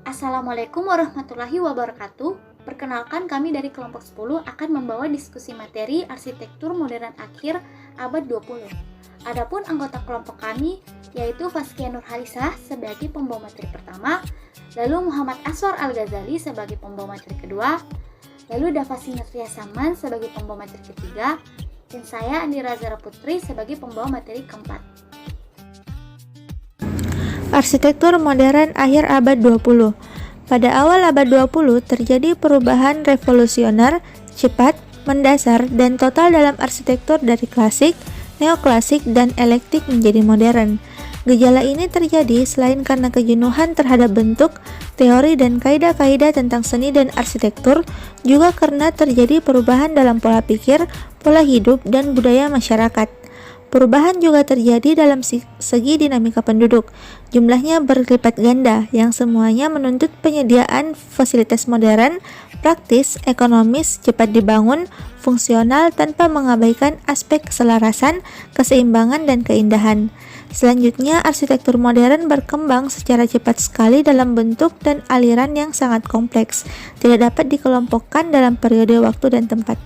Assalamualaikum warahmatullahi wabarakatuh. Perkenalkan, kami dari kelompok 10 akan membawa diskusi materi arsitektur modern akhir abad 20. Adapun anggota kelompok kami yaitu Faskia Nurhalisah sebagai pembawa materi pertama, lalu Muhammad Aswar Al-Ghazali sebagai pembawa materi kedua, lalu Dafasi Nurfia Saman sebagai pembawa materi ketiga, dan saya Andira Zara Putri sebagai pembawa materi keempat. Arsitektur modern akhir abad 20. Pada awal abad 20 terjadi perubahan revolusioner, cepat, mendasar, dan total dalam arsitektur dari klasik, neoklasik, dan eklektik menjadi modern. Gejala ini terjadi selain karena kejenuhan terhadap bentuk, teori, dan kaidah-kaidah tentang seni dan arsitektur, juga karena terjadi perubahan dalam pola pikir, pola hidup, dan budaya masyarakat. Perubahan juga terjadi dalam segi dinamika penduduk. Jumlahnya berlipat ganda, yang semuanya menuntut penyediaan fasilitas modern, praktis, ekonomis, cepat dibangun, fungsional tanpa mengabaikan aspek keselarasan, keseimbangan, dan keindahan. Selanjutnya, arsitektur modern berkembang secara cepat sekali dalam bentuk dan aliran yang sangat kompleks, tidak dapat dikelompokkan dalam periode waktu dan tempat.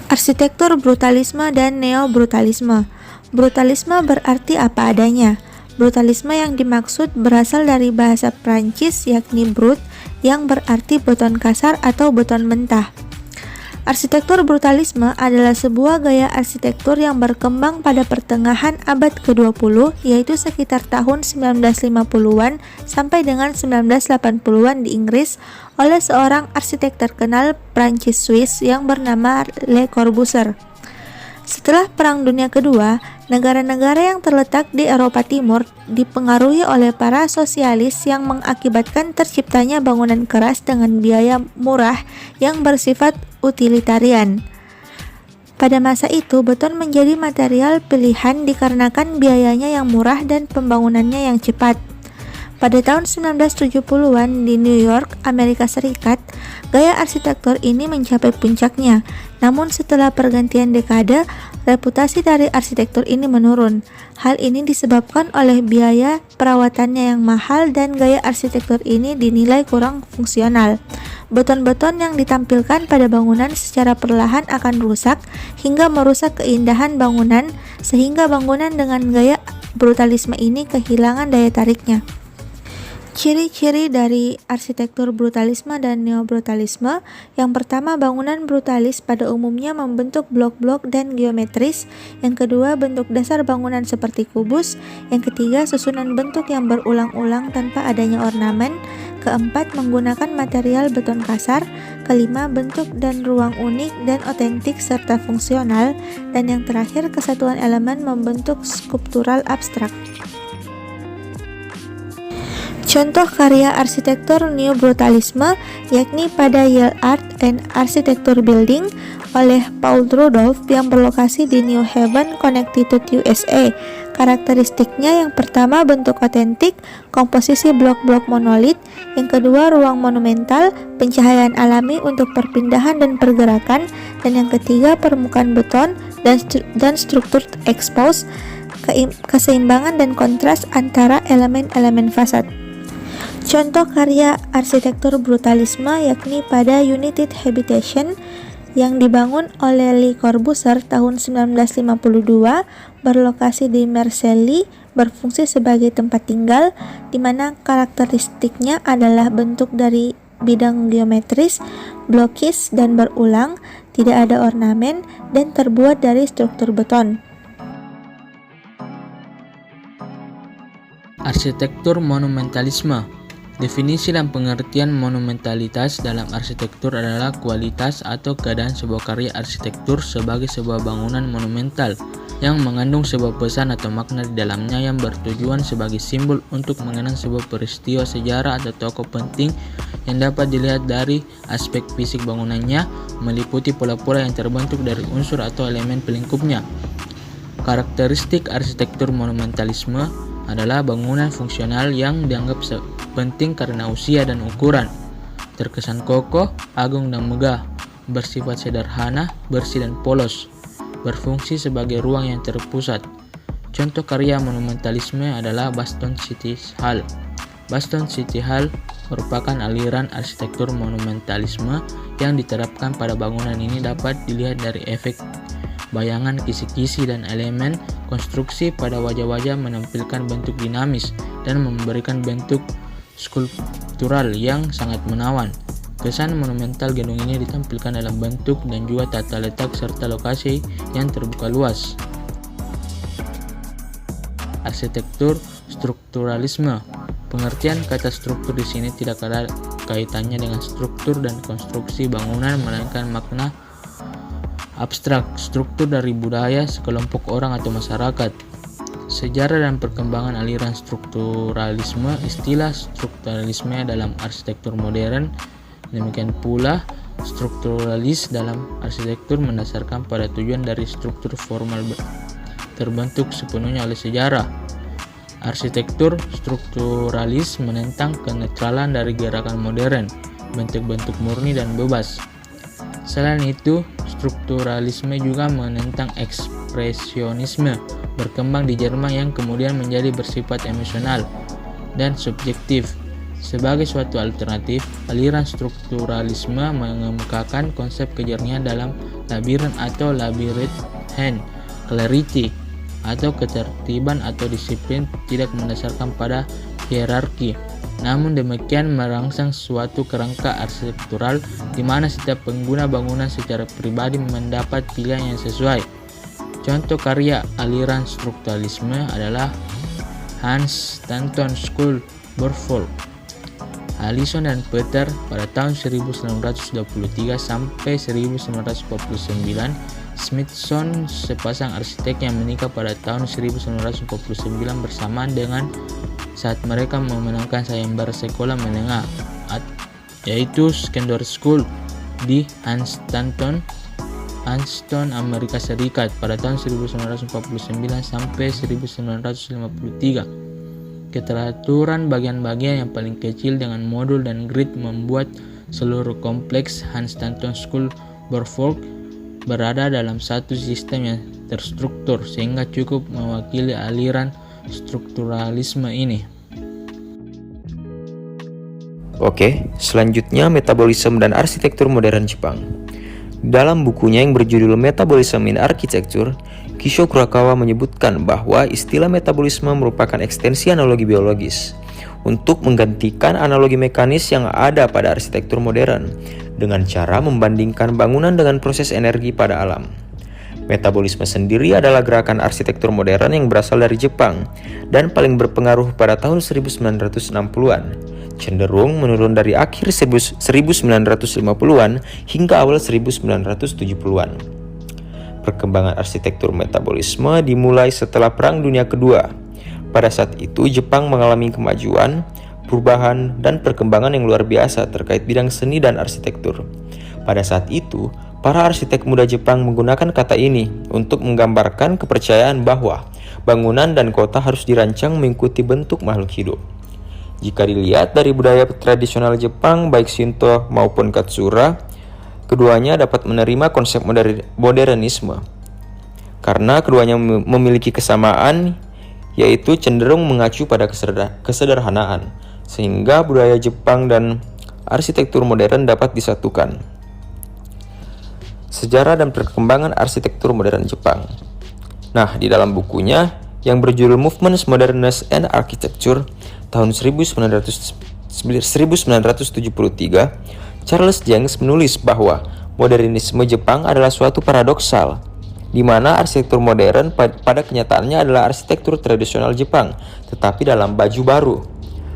Arsitektur brutalisme dan neobrutalisme. Brutalisme berarti apa adanya. Brutalisme yang dimaksud berasal dari bahasa Prancis yakni brut, yang berarti beton kasar atau beton mentah. Arsitektur brutalisme adalah sebuah gaya arsitektur yang berkembang pada pertengahan abad ke-20, yaitu sekitar tahun 1950-an sampai dengan 1980-an di Inggris oleh seorang arsitek terkenal Prancis-Swiss yang bernama Le Corbusier. Setelah Perang Dunia Kedua, negara-negara yang terletak di Eropa Timur dipengaruhi oleh para sosialis yang mengakibatkan terciptanya bangunan keras dengan biaya murah yang bersifat utilitarian. Pada masa itu, beton menjadi material pilihan dikarenakan biayanya yang murah dan pembangunannya yang cepat. Pada tahun 1970-an di New York, Amerika Serikat, gaya arsitektur ini mencapai puncaknya. Namun setelah pergantian dekade, reputasi dari arsitektur ini menurun. Hal ini disebabkan oleh biaya perawatannya yang mahal dan gaya arsitektur ini dinilai kurang fungsional. Beton-beton yang ditampilkan pada bangunan secara perlahan akan rusak hingga merusak keindahan bangunan, sehingga bangunan dengan gaya brutalisme ini kehilangan daya tariknya. Ciri-ciri dari arsitektur brutalisme dan neobrutalisme. Yang pertama, bangunan brutalis pada umumnya membentuk blok-blok dan geometris. Yang kedua, bentuk dasar bangunan seperti kubus. Yang ketiga, susunan bentuk yang berulang-ulang tanpa adanya ornamen. Keempat, menggunakan material beton kasar. Kelima, bentuk dan ruang unik dan otentik serta fungsional. Dan yang terakhir, kesatuan elemen membentuk skulptural abstrak. Contoh karya arsitektur neobrutalisme yakni pada Yale Art and Architecture Building oleh Paul Rudolph yang berlokasi di New Haven, Connecticut, USA. Karakteristiknya yang pertama bentuk otentik, komposisi blok-blok monolit, yang kedua ruang monumental, pencahayaan alami untuk perpindahan dan pergerakan, dan yang ketiga permukaan beton dan struktur expose, keseimbangan dan kontras antara elemen-elemen fasad. Contoh karya arsitektur brutalisme yakni pada United Habitation yang dibangun oleh Le Corbusier tahun 1952, berlokasi di Marseille, berfungsi sebagai tempat tinggal, di mana karakteristiknya adalah bentuk dari bidang geometris, blokis dan berulang, tidak ada ornamen, dan terbuat dari struktur beton. Arsitektur monumentalisme. Definisi dan pengertian monumentalitas dalam arsitektur adalah kualitas atau keadaan sebuah karya arsitektur sebagai sebuah bangunan monumental yang mengandung sebuah pesan atau makna di dalamnya yang bertujuan sebagai simbol untuk mengenang sebuah peristiwa sejarah atau tokoh penting yang dapat dilihat dari aspek fisik bangunannya, meliputi pola-pola yang terbentuk dari unsur atau elemen pelingkupnya. Karakteristik arsitektur monumentalisme adalah bangunan fungsional yang dianggap penting karena usia dan ukuran, terkesan kokoh, agung dan megah, bersifat sederhana, bersih dan polos, berfungsi sebagai ruang yang terpusat, Contoh karya monumentalisme adalah Boston City Hall. Boston City Hall merupakan aliran arsitektur monumentalisme yang diterapkan pada bangunan ini dapat dilihat dari efek bayangan kisi-kisi dan elemen konstruksi pada wajah-wajah menampilkan bentuk dinamis dan memberikan bentuk skulptural yang sangat menawan. Kesan monumental gedung ini ditampilkan dalam bentuk dan juga tata letak serta lokasi yang terbuka luas. Arsitektur strukturalisme. Pengertian kata struktur di sini tidak ada kaitannya dengan struktur dan konstruksi bangunan, melainkan makna abstrak, struktur dari budaya sekelompok orang atau masyarakat. Sejarah dan perkembangan aliran strukturalisme. Istilah strukturalisme dalam arsitektur modern, demikian pula strukturalis dalam arsitektur mendasarkan pada tujuan dari struktur formal terbentuk sepenuhnya oleh sejarah. Arsitektur strukturalis menentang kenetralan dari gerakan modern, bentuk-bentuk murni dan bebas. Selain itu, strukturalisme juga menentang ekspresionisme, berkembang di Jerman yang kemudian menjadi bersifat emosional dan subjektif. Sebagai suatu alternatif, aliran strukturalisme mengemukakan konsep kejernihan dalam labirin atau labyrinth, clarity, atau ketertiban atau disiplin tidak mendasarkan pada hierarki. Namun demikian merangsang suatu kerangka arsitektural di mana setiap pengguna bangunan secara pribadi mendapat pilihan yang sesuai. Contoh karya aliran strukturalisme adalah Hans Stanton School Borfolk, Allison dan Peter pada tahun 1923 sampai 1949, Smithson, sepasang arsitek yang menikah pada tahun 1949 bersamaan dengan saat mereka memenangkan sayembara sekolah menengah, yaitu Secondary School di Hunstanton, Amerika Serikat pada tahun 1949 sampai 1953. Keteraturan bagian-bagian yang paling kecil dengan modul dan grid membuat seluruh kompleks Hunstanton School Borfolk berada dalam satu sistem yang terstruktur sehingga cukup mewakili aliran strukturalisme ini. Oke, selanjutnya metabolisme dan arsitektur modern Jepang. Dalam bukunya yang berjudul Metabolism in Architecture, Kisho Kurokawa menyebutkan bahwa istilah metabolisme merupakan ekstensi analogi biologis untuk menggantikan analogi mekanis yang ada pada arsitektur modern dengan cara membandingkan bangunan dengan proses energi pada alam. Metabolisme sendiri adalah gerakan arsitektur modern yang berasal dari Jepang dan paling berpengaruh pada tahun 1960-an, cenderung menurun dari akhir 1950-an hingga awal 1970-an. Perkembangan arsitektur metabolisme dimulai setelah Perang Dunia Kedua. Pada saat itu, Jepang mengalami kemajuan, perubahan, dan perkembangan yang luar biasa terkait bidang seni dan arsitektur. Pada saat itu, para arsitek muda Jepang menggunakan kata ini untuk menggambarkan kepercayaan bahwa bangunan dan kota harus dirancang mengikuti bentuk makhluk hidup. Jika dilihat dari budaya tradisional Jepang, baik Shinto maupun Katsura, keduanya dapat menerima konsep modernisme. Karena keduanya memiliki kesamaan, yaitu cenderung mengacu pada kesederhanaan, sehingga budaya Jepang dan arsitektur modern dapat disatukan. Sejarah dan perkembangan arsitektur modern Jepang. Nah, di dalam bukunya yang berjudul Movements Modernness and Architecture tahun 1973, Charles Jenks menulis bahwa modernisme Jepang adalah suatu paradoksal, di mana arsitektur modern pada kenyataannya adalah arsitektur tradisional Jepang, tetapi dalam baju baru.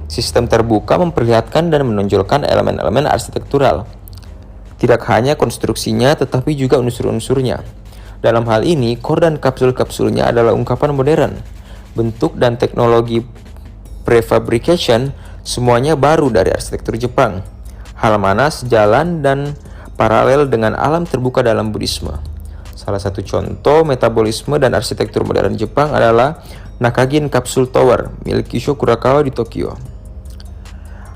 Sistem terbuka memperlihatkan dan menonjolkan elemen-elemen arsitektural, tidak hanya konstruksinya tetapi juga unsur-unsurnya. Dalam hal ini, core dan kapsul-kapsulnya adalah ungkapan modern. Bentuk dan teknologi prefabrication semuanya baru dari arsitektur Jepang. Hal mana sejalan dan paralel dengan alam terbuka dalam Buddhisme. Salah satu contoh metabolisme dan arsitektur modern Jepang adalah Nakagin Capsule Tower milik Kisho Kurokawa di Tokyo.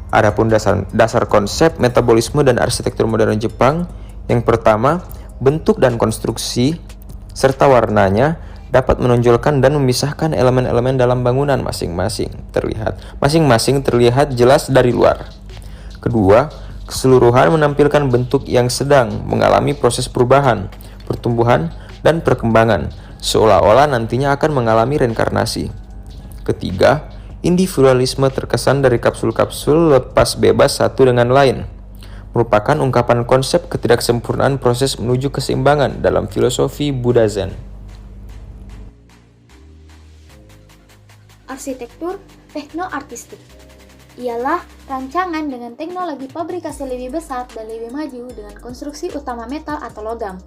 Adapun dasar konsep metabolisme dan arsitektur modern Jepang, yang pertama, bentuk dan konstruksi serta warnanya dapat menonjolkan dan memisahkan elemen-elemen dalam bangunan masing-masing terlihat jelas dari luar. Kedua, keseluruhan menampilkan bentuk yang sedang mengalami proses perubahan, pertumbuhan, dan perkembangan, seolah-olah nantinya akan mengalami reinkarnasi. Ketiga, individualisme terkesan dari kapsul-kapsul lepas bebas satu dengan lain, merupakan ungkapan konsep ketidaksempurnaan proses menuju keseimbangan dalam filosofi Buddha Zen. Arsitektur teknoartistik ialah rancangan dengan teknologi fabrikasi lebih besar dan lebih maju dengan konstruksi utama metal atau logam.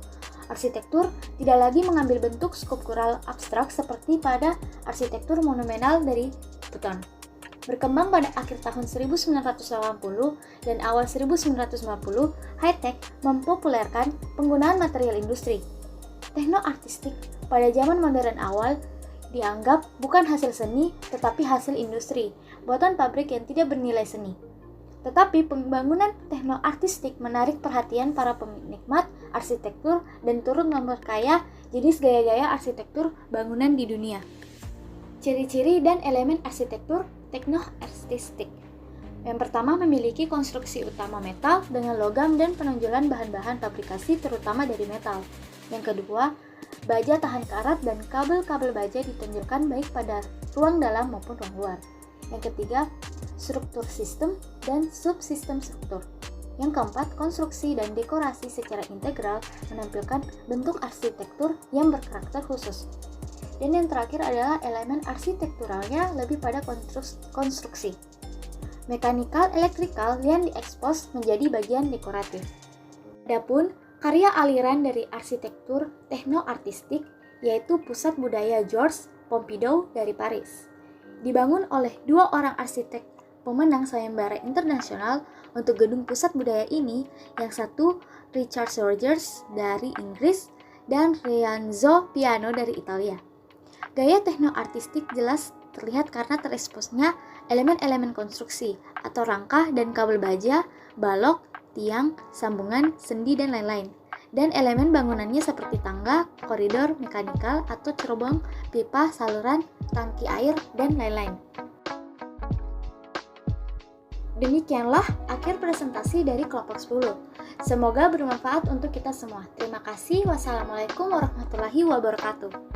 Arsitektur tidak lagi mengambil bentuk skulptural abstrak seperti pada arsitektur monumental dari beton. Berkembang pada akhir tahun 1980 dan awal 1950, high-tech mempopulerkan penggunaan material industri. Teknoartistik pada zaman modern awal dianggap bukan hasil seni, tetapi hasil industri, buatan pabrik yang tidak bernilai seni. Tetapi pembangunan teknoartistik menarik perhatian para penikmat arsitektur dan turut memperkaya jenis gaya-gaya arsitektur bangunan di dunia. Ciri-ciri dan elemen arsitektur teknoartistik. Yang pertama, memiliki konstruksi utama metal dengan logam dan penonjolan bahan-bahan fabrikasi terutama dari metal. Yang kedua, baja tahan karat dan kabel-kabel baja ditonjolkan baik pada ruang dalam maupun ruang luar. Yang ketiga, struktur sistem dan subsistem struktur. Yang keempat, konstruksi dan dekorasi secara integral menampilkan bentuk arsitektur yang berkarakter khusus. Dan yang terakhir adalah elemen arsitekturalnya lebih pada konstruksi. Mekanikal elektrikal yang diekspos menjadi bagian dekoratif. Adapun karya aliran dari arsitektur teknoartistik yaitu Pusat Budaya Georges Pompidou dari Paris. Dibangun oleh dua orang arsitek pemenang sayembara internasional untuk gedung pusat budaya ini, yang satu Richard Rogers dari Inggris dan Renzo Piano dari Italia. Gaya teknoartistik jelas terlihat karena tereksposnya elemen-elemen konstruksi atau rangka dan kabel baja, balok, tiang, sambungan, sendi, dan lain-lain. Dan elemen bangunannya seperti tangga, koridor, mekanikal, atau cerobong, pipa, saluran, tangki air, dan lain-lain. Demikianlah akhir presentasi dari kelompok 10. Semoga bermanfaat untuk kita semua. Terima kasih. Wassalamualaikum warahmatullahi wabarakatuh.